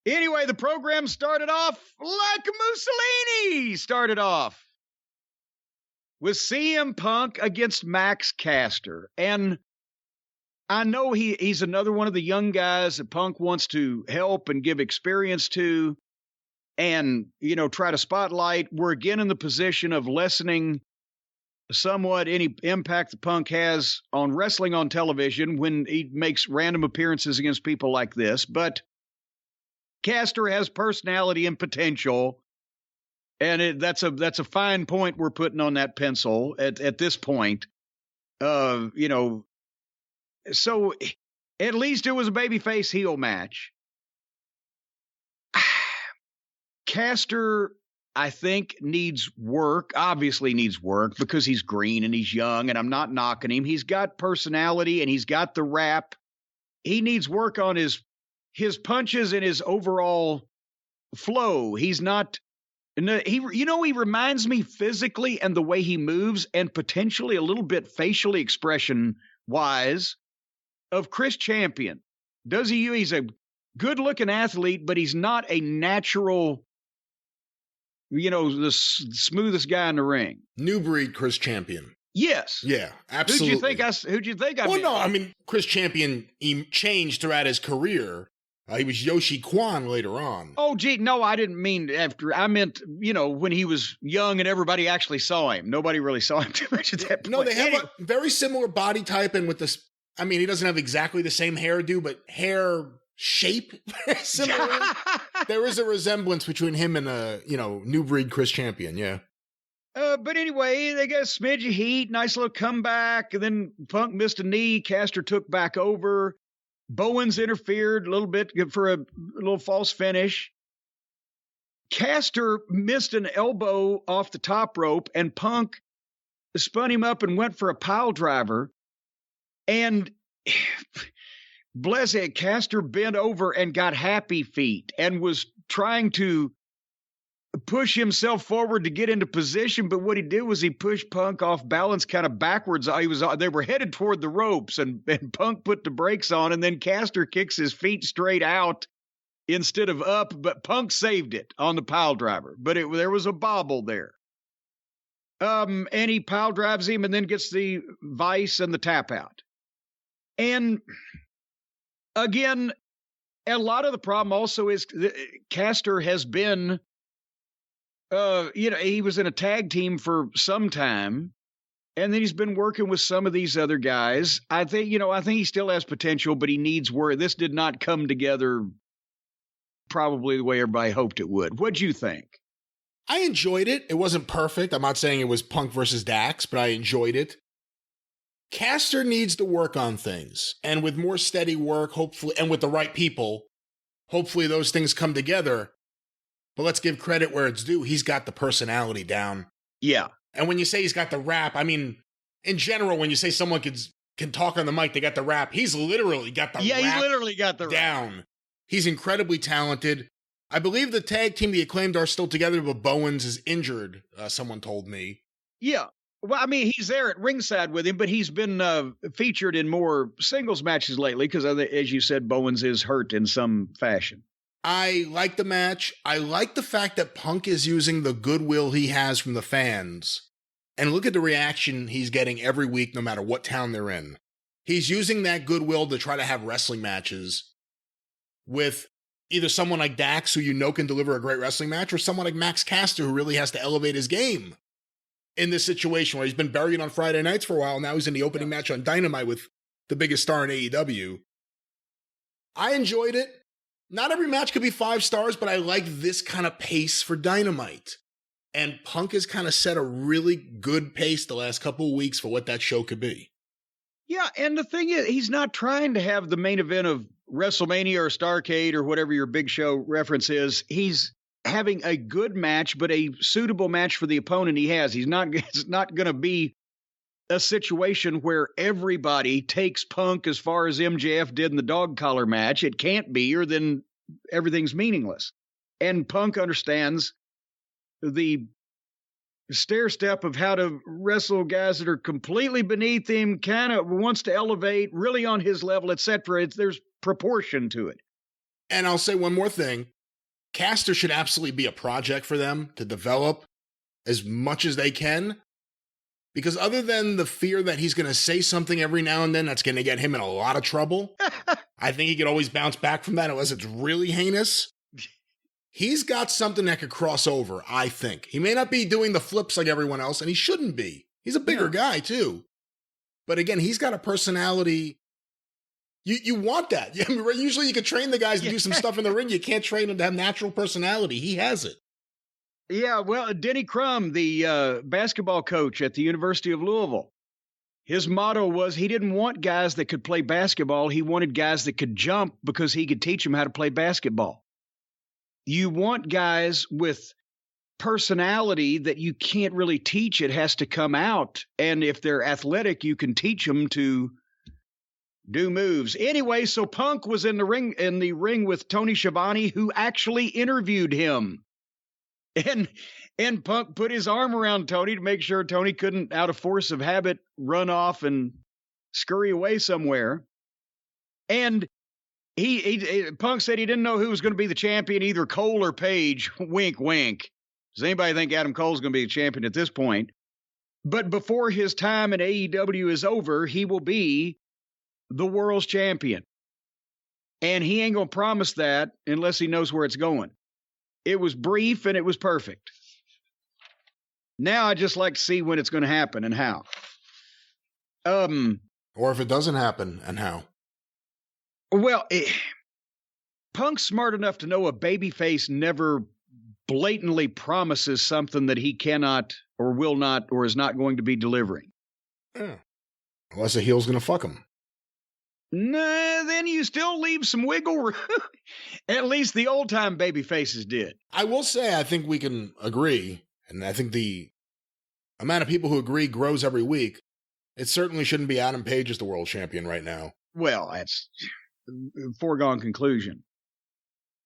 Anyway, the program started off like Mussolini started off, with CM Punk against Max Caster. And I know he's another one of the young guys that Punk wants to help and give experience to and, try to spotlight. We're again in the position of lessening somewhat any impact that Punk has on wrestling on television when he makes random appearances against people like this. But Caster has personality and potential, and that's a fine point we're putting on that pencil at this point. So at least it was a babyface heel match. Caster, I think, needs work, obviously needs work because he's green and he's young, and I'm not knocking him. He's got personality and he's got the rap. He needs work on his punches and his overall flow. He's not, he reminds me physically and the way he moves and potentially a little bit facially expression wise of Chris Champion. He's a good looking athlete, but he's not a natural, the smoothest guy in the ring. New breed Chris Champion. Yes. Yeah, absolutely. Who'd you think I Well, no, I mean, Chris Champion, he changed throughout his career. He was Yoshi Kwan later on. Oh, gee, no, I didn't mean after. I meant, when he was young and everybody actually saw him. Nobody really saw him too much at that point. No, they have a very similar body type, and with this, I mean, he doesn't have exactly the same hairdo, but hair shape similar. There is a resemblance between him and new breed Chris Champion, yeah. But anyway, they got a smidge of heat, nice little comeback, and then Punk missed a knee. Caster took back over. Bowens interfered a little bit for a little false finish. Caster missed an elbow off the top rope, and Punk spun him up and went for a pile driver. And bless it, Caster bent over and got happy feet and was trying to push himself forward to get into position, but what he did was he pushed Punk off balance kind of backwards. They were headed toward the ropes, and Punk put the brakes on, and then Caster kicks his feet straight out instead of up, but Punk saved it on the pile driver. But there was a bobble there. And he pile drives him and then gets the vice and the tap out. And again, a lot of the problem also is Caster has been he was in a tag team for some time, and then he's been working with some of these other guys. I think he still has potential, but he needs work. This did not come together probably the way everybody hoped it would. What'd you think? I enjoyed it. It wasn't perfect. I'm not saying it was Punk versus Dax, but I enjoyed it. Caster needs to work on things, and with more steady work, hopefully, and with the right people, hopefully those things come together. But let's give credit where it's due. He's got the personality down. Yeah. And when you say he's got the rap, I mean, in general, when you say someone can talk on the mic, they got the rap. He's literally got the rap. Yeah, he's literally got the rap down. He's incredibly talented. I believe the tag team, the Acclaimed, are still together, but Bowens is injured, someone told me. Yeah. Well, I mean, he's there at ringside with him, but he's been featured in more singles matches lately because, as you said, Bowens is hurt in some fashion. I like the match. I like the fact that Punk is using the goodwill he has from the fans. And look at the reaction he's getting every week, no matter what town they're in. He's using that goodwill to try to have wrestling matches with either someone like Dax, who can deliver a great wrestling match, or someone like Max Caster, who really has to elevate his game in this situation where he's been buried on Friday nights for a while. Now he's in the opening match on Dynamite with the biggest star in AEW. I enjoyed it. Not every match could be 5 stars, but I like this kind of pace for Dynamite. And Punk has kind of set a really good pace the last couple of weeks for what that show could be. Yeah, and the thing is, he's not trying to have the main event of WrestleMania or Starrcade or whatever your big show reference is. He's having a good match, but a suitable match for the opponent he has. It's not going to be a situation where everybody takes Punk as far as MJF did in the dog collar match. It can't be, or then everything's meaningless. And Punk understands the stair step of how to wrestle guys that are completely beneath him, kind of wants to elevate, really on his level, etc. There's proportion to it. And I'll say one more thing. Caster should absolutely be a project for them to develop as much as they can. Because other than the fear that he's going to say something every now and then that's going to get him in a lot of trouble, I think he could always bounce back from that unless it's really heinous. He's got something that could cross over, I think. He may not be doing the flips like everyone else, and he shouldn't be. He's a bigger guy, too. But again, he's got a personality. You want that. Usually you can train the guys to do some stuff in the ring. You can't train them to have natural personality. He has it. Yeah, well, Denny Crum, the basketball coach at the University of Louisville, his motto was he didn't want guys that could play basketball. He wanted guys that could jump because he could teach them how to play basketball. You want guys with personality that you can't really teach. It has to come out. And if they're athletic, you can teach them to do moves. Anyway, so Punk was in the ring with Tony Schiavone, who actually interviewed him. And Punk put his arm around Tony to make sure Tony couldn't, out of force of habit, run off and scurry away somewhere. And Punk said he didn't know who was going to be the champion, either Cole or Page. Wink, wink. Does anybody think Adam Cole's going to be the champion at this point? But before his time in AEW is over, he will be the world's champion. And he ain't going to promise that unless he knows where it's going. It was brief and it was perfect. Now I just like to see when it's going to happen and how. Or if it doesn't happen and how. Well, Punk's smart enough to know a babyface never blatantly promises something that he cannot or will not or is not going to be delivering. Yeah. Unless a heel's going to fuck him. Nah, then you still leave some wiggle room. At least the old-time baby faces did. I will say I think we can agree, and I think the amount of people who agree grows every week. It certainly shouldn't be Adam Page as the world champion right now. Well, that's a foregone conclusion.